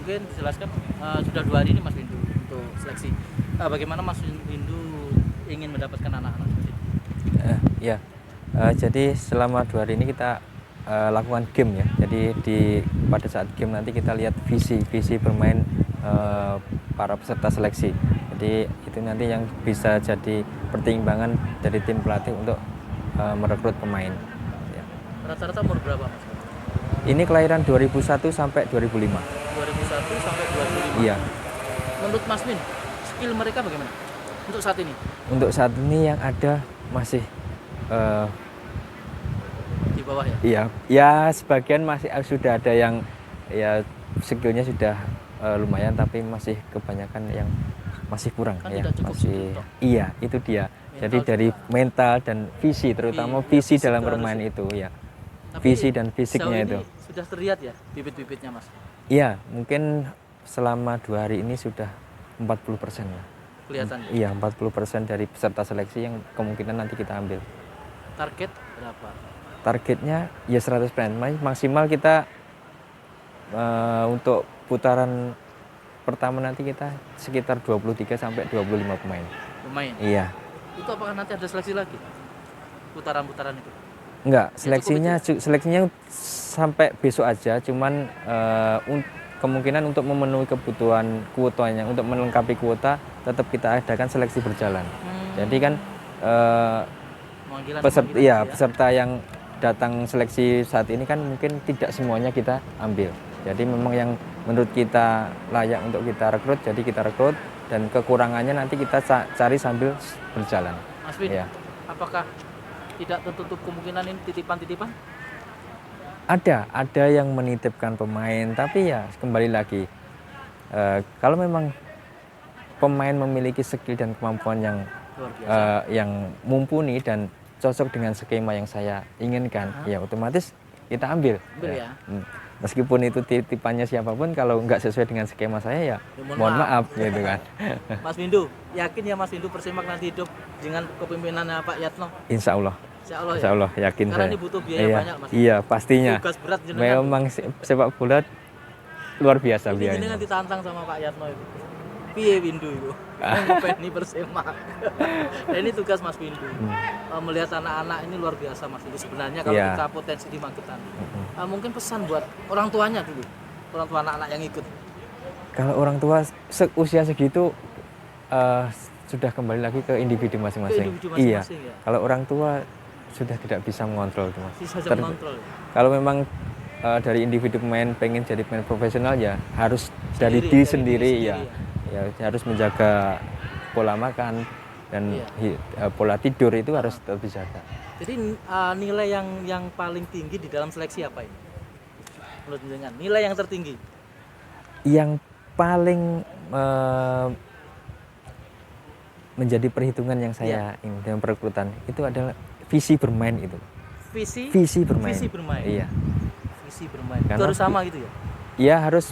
mungkin dijelaskan sudah 2 hari ini Mas Windu untuk seleksi. Bagaimana Mas Windu ingin mendapatkan anak-anak seperti itu? Ya, jadi selama 2 hari ini kita lakukan game ya. Jadi pada saat game nanti kita lihat visi bermain para peserta seleksi. Jadi itu nanti yang bisa jadi pertimbangan dari tim pelatih untuk merekrut pemain. Ya. Rata-rata umur berapa Mas? Ini kelahiran 2001 sampai 2005. 2001 sampai 2005. Iya. Menurut Mas Win, skill mereka bagaimana untuk saat ini? Untuk saat ini yang ada masih Di bawah ya? iya, ya sebagian masih sudah ada yang ya skillnya sudah lumayan, tapi masih kebanyakan yang masih kurang Kan ya, tidak cukup masih skill, toh. Iya, itu dia. Mental Jadi dari juga. mental dan visi, terutama Iya, visi fisik dalam itu bermain harus ya. itu ya. Tapi Visi dan sejauh fisiknya ini itu. sudah terlihat ya bibit-bibitnya Mas. Iya, mungkin selama 2 hari ini sudah 40% lah. Kelihatan ya. Iya, 40% dari peserta seleksi yang kemungkinan nanti kita ambil. Target berapa? Targetnya ya 100%. Maksimal kita untuk putaran pertama nanti kita sekitar 23 sampai 25 pemain. Pemain. Iya. Itu apakah nanti ada seleksi lagi? Putaran-putaran itu. Enggak, Ya, seleksinya sampai besok aja, cuman kemungkinan untuk memenuhi kebutuhan kuotanya, untuk melengkapi kuota tetap kita adakan seleksi berjalan. Jadi kan peserta yang datang seleksi saat ini kan mungkin tidak semuanya kita ambil. Jadi memang yang menurut kita layak untuk kita rekrut, jadi kita rekrut, dan kekurangannya nanti kita cari sambil berjalan. Mas Win, Ya. apakah tidak tertutup kemungkinan ini titipan-titipan? Ada yang menitipkan pemain, tapi ya kembali lagi kalau memang pemain memiliki skill dan kemampuan yang Luar biasa. yang mumpuni dan cocok dengan skema yang saya inginkan, ya otomatis kita ambil. Ya. Meskipun itu titipannya siapapun, kalau nggak sesuai dengan skema saya ya mohon maaf gitu kan. Mas Windu, yakin ya Mas Windu Persimak nanti hidup dengan kepemimpinannya Pak Yatno? Insya Allah. Insya Allah yakin Karena saya. ini butuh biaya banyak Mas. Iya, pastinya. Tugas berat jenengan. Memang sepak bola luar biasa ini biayanya. Jenengan ditantang sama Pak Yatno itu. Piye Windu itu? Ngopeni Persimak. Nah, ini tugas Mas Windu. Melihat anak-anak ini luar biasa Mas Windu sebenarnya kalau kita potensi di Magetan. Mungkin pesan buat orang tuanya dulu. Orang tua anak-anak yang ikut. Kalau orang tua usia segitu sudah kembali lagi ke individu masing-masing. Iya. Ya? Kalau orang tua sudah tidak bisa mengontrol itu Mas. Mengontrol. Kalau memang dari individu pemain pengen jadi pemain profesional ya harus dari diri sendiri ya. Ya harus menjaga pola makan dan pola tidur itu harus tetap dijaga. Jadi nilai yang paling tinggi di dalam seleksi apa ini? Menurut jenengan, nilai yang tertinggi? Yang paling menjadi perhitungan yang saya ingin dalam perekrutan itu adalah visi bermain itu. Visi bermain. Iya. Visi bermain. Itu harus sama gitu ya? Iya, harus.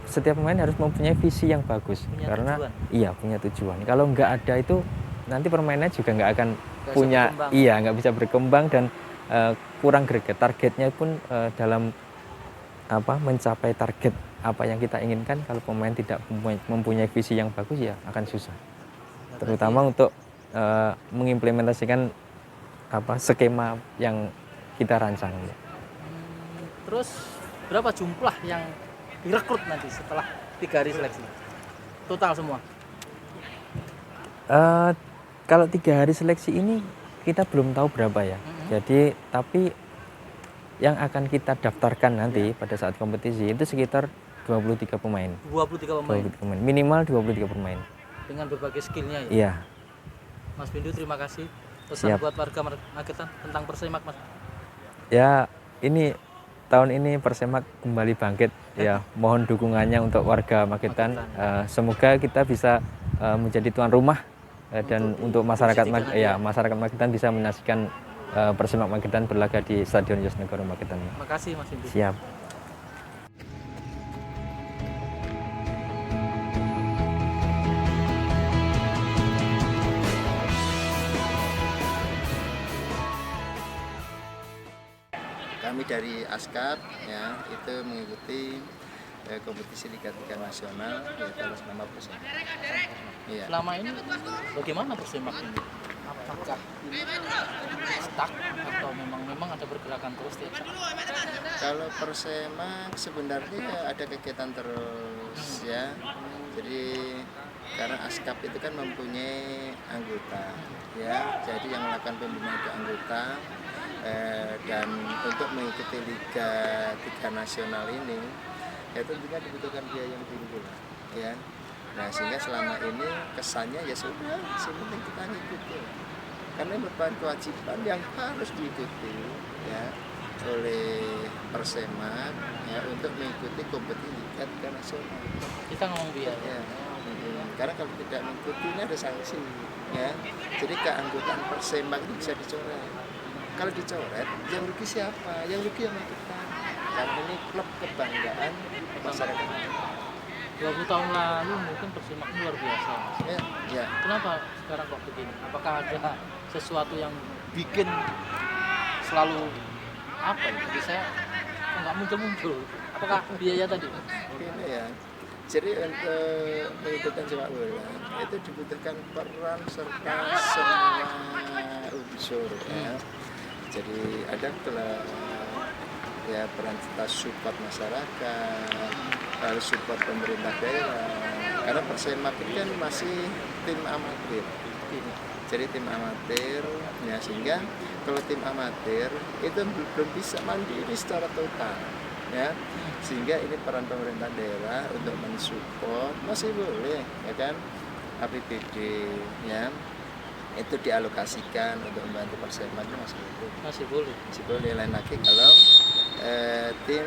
Setiap pemain harus mempunyai visi yang bagus, karena tujuan. Punya tujuan. Kalau nggak ada itu nanti permainnya juga nggak akan nggak bisa berkembang dan kurang greget. Targetnya pun dalam mencapai target apa yang kita inginkan, kalau pemain tidak mempunyai visi yang bagus ya akan susah. Terutama untuk mengimplementasikan skema yang kita rancang. Terus berapa jumlah yang direkrut nanti setelah 3 hari seleksi total semua? Kalau 3 hari seleksi ini kita belum tahu berapa ya. Jadi tapi yang akan kita daftarkan nanti pada saat kompetisi itu sekitar 23 pemain. 23 pemain. Minimal 23 pemain. Dengan berbagai skillnya ya. Iya. Mas Windu, terima kasih. Pesan buat warga Magetan tentang Persimak Mas. Ya, ini tahun ini Persimak kembali bangkit ya, mohon dukungannya untuk warga Magetan. Semoga kita bisa menjadi tuan rumah dan untuk masyarakat Magetan bisa menyaksikan Persimak Magetan berlaga di Stadion Yosnegoro Magetan. Terima kasih Mas Windu. Siap. Kami dari ASKAP ya itu mengikuti kompetisi Liga 3 nasional yaitu atas nama Persema. Iya. Selama ini bagaimana Persema ini? Apakah stuck atau memang ada pergerakan terus tiap saat? Kalau Persema sebenarnya ada kegiatan terus ya. Jadi karena ASKAP itu kan mempunyai anggota ya. Jadi yang melakukan pembinaan itu anggota dan untuk mengikuti Liga 3 nasional ini ya tentunya dibutuhkan biaya yang tinggi lah ya. Nah sehingga selama ini kesannya ya sudah penting kita ngikuti karena merupakan kewajiban yang harus diikuti ya oleh Persema ya untuk mengikuti kompetisi Liga 3 nasional. Kita ngomong biaya. Ya. Karena kalau tidak mengikuti ini ada sanksi ya. Jadi keanggotaan Persema itu bisa dicoret. Kalau dicoret, yang rugi siapa? Yang rugi yang kita. Karena ini klub kebanggaan masyarakat. 20 tahun lalu mungkin Persema ini luar biasa. Ya, ya. Kenapa sekarang kok begini? Apakah ada sesuatu yang bikin selalu apa ya? Jadi saya nggak muncul-muncul. Apakah biaya tadi? Ini ya. Jadi untuk mengikuti sepak bola itu dibutuhkan peran serta semua unsur ya. Jadi ada telah ya peran serta support masyarakat, harus support pemerintah daerah. Karena Persema ini kan masih tim amatir. Jadi tim amatir ya sehingga kalau tim amatir itu belum bisa mandiri secara total ya. Sehingga ini peran pemerintah daerah untuk mensupport masih boleh ya kan, APBD ya itu dialokasikan untuk membantu Persema itu masih boleh lain lagi kalau tim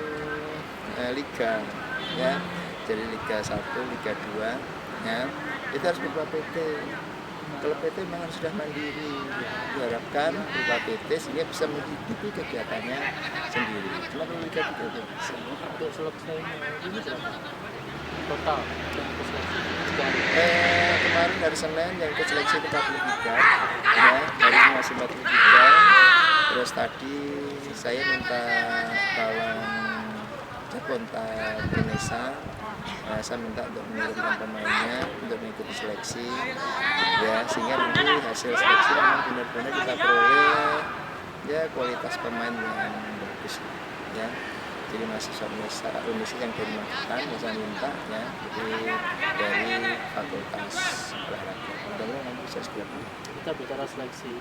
liga ya, jadi Liga 1, Liga 2 ya itu harus berupa PT. Kalau PT memang sudah mandiri, diharapkan berupa PT sehingga bisa mengikuti kegiatannya sendiri. Cuma kalau Liga 3 itu bisa. Untuk seleksinya ini berapa? Total untuk seleksi kemarin dari Senin yang ikut seleksi itu 43 ya, hari ini masih 43. Terus tadi saya minta tolong kontak Indonesia. Saya minta untuk mengirimkan pemainnya untuk mengikuti seleksi ya, sehingga nanti hasil seleksi memang benar-benar kita peroleh ya kualitas pemain yang bagus ya. Jadi mahasiswa Indonesia yang dari Magetan saya minta ya, jadi dari fakultas olahraga. Mudah-mudahan nanti bisa segera. Kita bicara seleksi,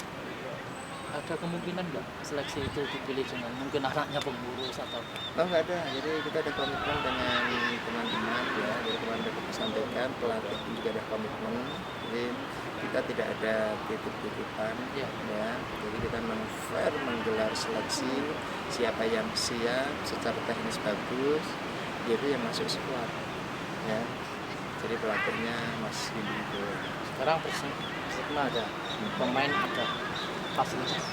ada kemungkinan nggak seleksi itu dipilih dengan mungkin anaknya pengurus atau? Oh nggak ada, jadi kita ada komitmen dengan teman-teman ya, dari kemarin kita sampaikan pelatih juga ada komitmen, jadi kita tidak ada titip-titipan ya, jadi kita fair menggelar seleksi, siapa yang siap secara teknis bagus, itu yang masuk squad ya, jadi pelatihnya Mas Windu. Sekarang Persema ada pemain, ada fasilitas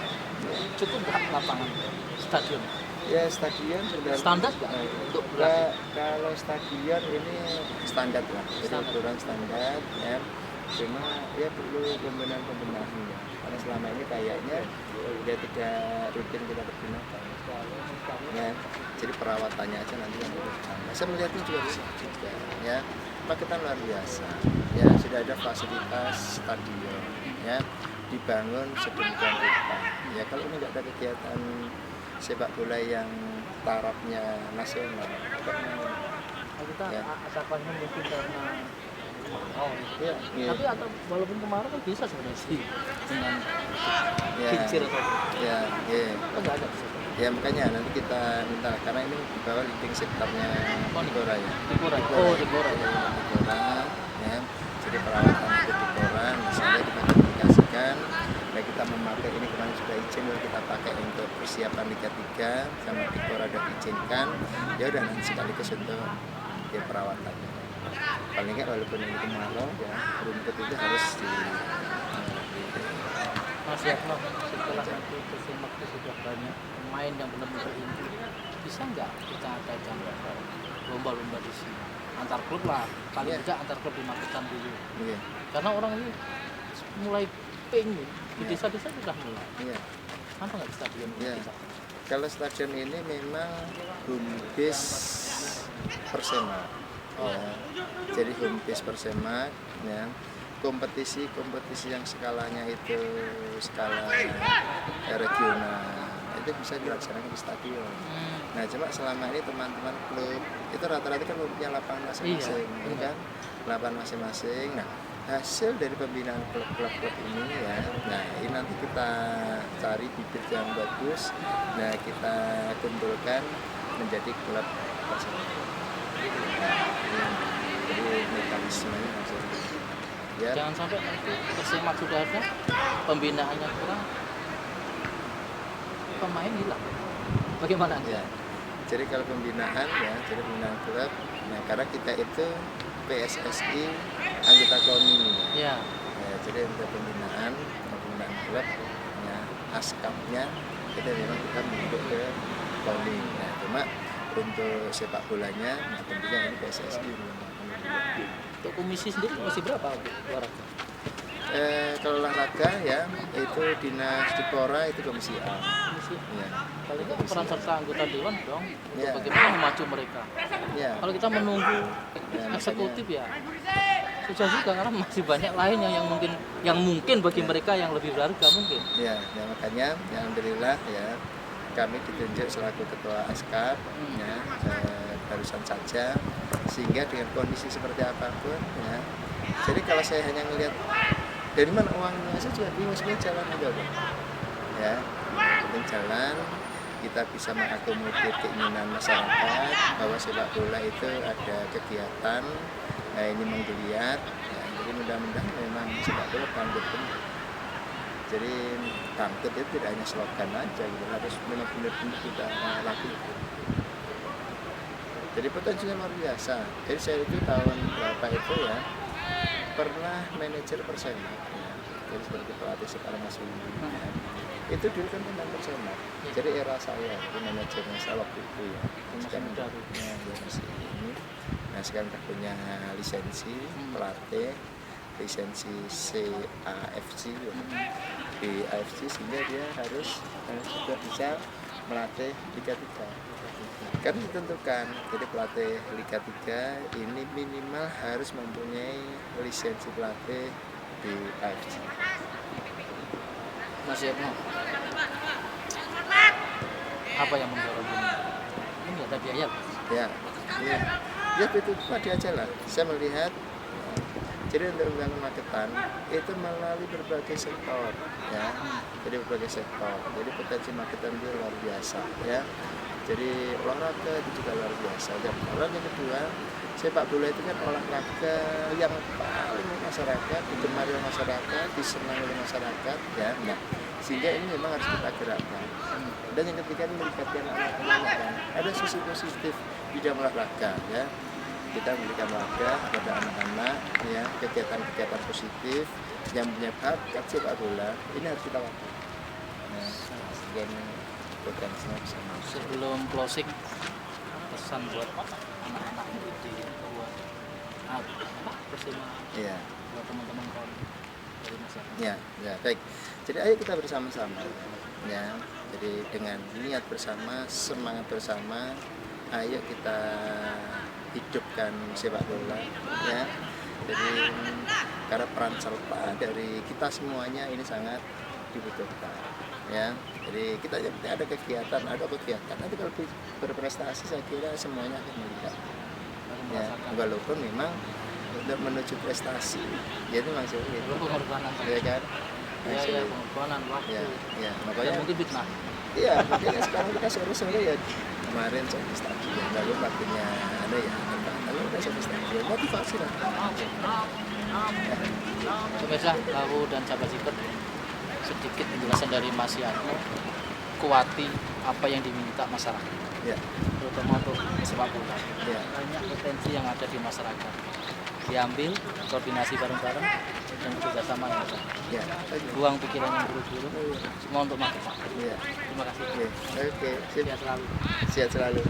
cukup nggak lapangan stadion? Ya stadion sudah standar nggak untuk kalau stadion ini standar lah, jadi ukuran standar ya. Cuma ya perlu pembenahan ya, karena selama ini kayaknya dia tidak rutin kita pergunakan ya. Jadi perawatannya aja nanti yang bersama. Saya melihatnya juga bisa juga ya. Paketan luar biasa ya, sudah ada fasilitas stadion ya, dibangun sedemikian rupa ya. Kalau ini nggak ada kegiatan sepak bola yang tarafnya nasional kita ya. asapannya mungkin karena Ya. Tapi atau walaupun kemarin kan bisa sebenarnya sih dengan kincir atau enggak ada. Ya makanya nanti kita minta, karena ini di bawah leading sektornya Dipora ya. Dipora ya. Jadi perawatan untuk Dipora, misalnya kita komunikasikan, baik kita memakai ini kemarin sudah izin, kita pakai untuk persiapan Liga 3 sama Dipora sudah diizinkan. Ya udah nanti sekaligus untuk ya perawatannya. Paling nggak walaupun ini kemarau ya, rumput itu harus di Mas Yatno, setelah nanti Persema itu sudah banyak pemain yang benar-benar inti, bisa nggak kita adakan lomba-lomba di sini antar klub lah, paling tidak antar klub di Magetan dulu karena orang ini mulai pengen di desa-desa sudah mulai kenapa nggak di stadion? Kalau stadion ini memang home base Persema. Ya. Jadi home base Persema, ya. Kompetisi yang skalanya itu skala regional itu bisa dilaksanakan di stadion. Nah, cuma selama ini teman-teman klub itu rata-rata kan punya lapangan masing-masing, Iya, kan? Lapangan masing-masing. Nah, hasil dari pembinaan klub-klub ini ya, nah ini nanti kita cari bibit yang bagus, nah kita kumpulkan menjadi klub Persema. Jadi mekanismenya maksudnya. Ya. Jangan sampai nanti Persema sudah ada, pembinaannya kurang, pemain hilang. Bagaimana? Ya. Jadi kalau pembinaan ya, jadi pembinaan klub. Nah, karena kita itu PSSI anggota KONI. Ya. Ya, jadi untuk pembinaan klub, ya, askapnya itu memang kita membentuk ke KONI. Nah, cuma untuk sepak bolanya, nah tentunya ini PSSI. Untuk komisi sendiri masih berapa olahraga? Kalau olahraga ya itu dinas Dipora itu komisi A. Komisi. Ya. Kalau itu peran serta anggota dewan dong, untuk Ya. bagaimana memacu mereka. Ya. Kalau kita menunggu Ya, eksekutif ya susah juga karena masih banyak lain yang mungkin bagi mereka yang lebih berharga mungkin. Ya, makanya ya, alhamdulillah ya kami ditunjuk selaku ketua ASKAP ya, barusan saja, sehingga dengan kondisi seperti apapun ya. Jadi kalau saya hanya melihat dari mana uangnya, saya juga bingung sebenarnya jalan aja Bang. Ya, penting jalan, kita bisa mengakomodir keinginan masyarakat bahwa sepak bola itu ada kegiatan ini menggeliat ya, jadi mudah-mudahan memang sepak bola bangkit benar. Jadi bangkit itu tidak hanya slogan aja gitu, harus memang benar-benar kita lakukan. Jadi potensinya luar biasa. Jadi saya itu tahun berapa itu ya pernah manajer Persema ya. Jadi seperti pelatih sekarang Mas Windu ya. Itu dulu kan tentang Persema. Jadi era saya itu manajernya saya waktu itu ya. Sekarang udah punya masih ini. Nah sekarang udah punya lisensi pelatih, lisensi CAFC ya. Di AFC sehingga dia harus sudah bisa melatih Liga 3. Kan ditentukan, jadi pelatih Liga 3 ini minimal harus mempunyai lisensi pelatih di AFC. Mas Yatno, apa yang mendorong ini? Ini ada biaya. Ya, itu tadi aja lah. Saya melihat, jadi untuk membangun Magetan itu melalui berbagai sektor, ya. Jadi berbagai sektor. Jadi potensi Magetan itu luar biasa, ya. Jadi olahraga itu juga luar biasa. Dan yang kedua, sepak bola itu kan olahraga yang paling masyarakat, digemari oleh masyarakat, disenangi oleh masyarakat, ya. Nah, sehingga ini memang harus kita gerakkan. Dan yang ketiga ini melibatkan anak-anak. Ada sisi positif di dalam olahraga, ya. Kita memberikan olahraga kepada anak-anak, ya, kegiatan-kegiatan positif yang punya bakat sepak bola ini harus kita lakukan. Nah, sehingga ini potensinya bisa masuk. Sebelum closing, pesan buat anak-anak di buat Persema, Iya. buat teman-teman kawan dari masyarakat. Ya, baik. Jadi ayo kita bersama-sama, ya. Jadi dengan niat bersama, semangat bersama, ayo kita hidupkan sepak bola, ya. Jadi karena peran serta dari kita semuanya ini sangat dibutuhkan, ya. Jadi kita ada kegiatan, nanti kalau berprestasi saya kira semuanya akan melihat, ya. Walaupun memang untuk menuju prestasi, ya itu memang sulit, Pengorbanan, ya kan? ya, pengorbanan waktu. Ya, Dan makanya mungkin fitnah. iya, makanya sekarang kita sore-sore ya kemarin saya di stadion, lalu waktunya ada ya, lalu udah saya di stadion, motivasi lah. Oke. Pemirsa, Lahu dan sahabat Zikr, sedikit penjelasan dari Mas Yatno, kuati apa yang diminta masyarakat, Ya, terutama untuk sepak bola. ya, Banyak potensi yang ada di masyarakat, diambil koordinasi bareng-bareng dan kerjasama yang ada. ya, Buang pikiran yang buruk-buruk, semua untuk masyarakat. ya, Terima kasih. oke, sip, Sehat selalu. sehat selalu.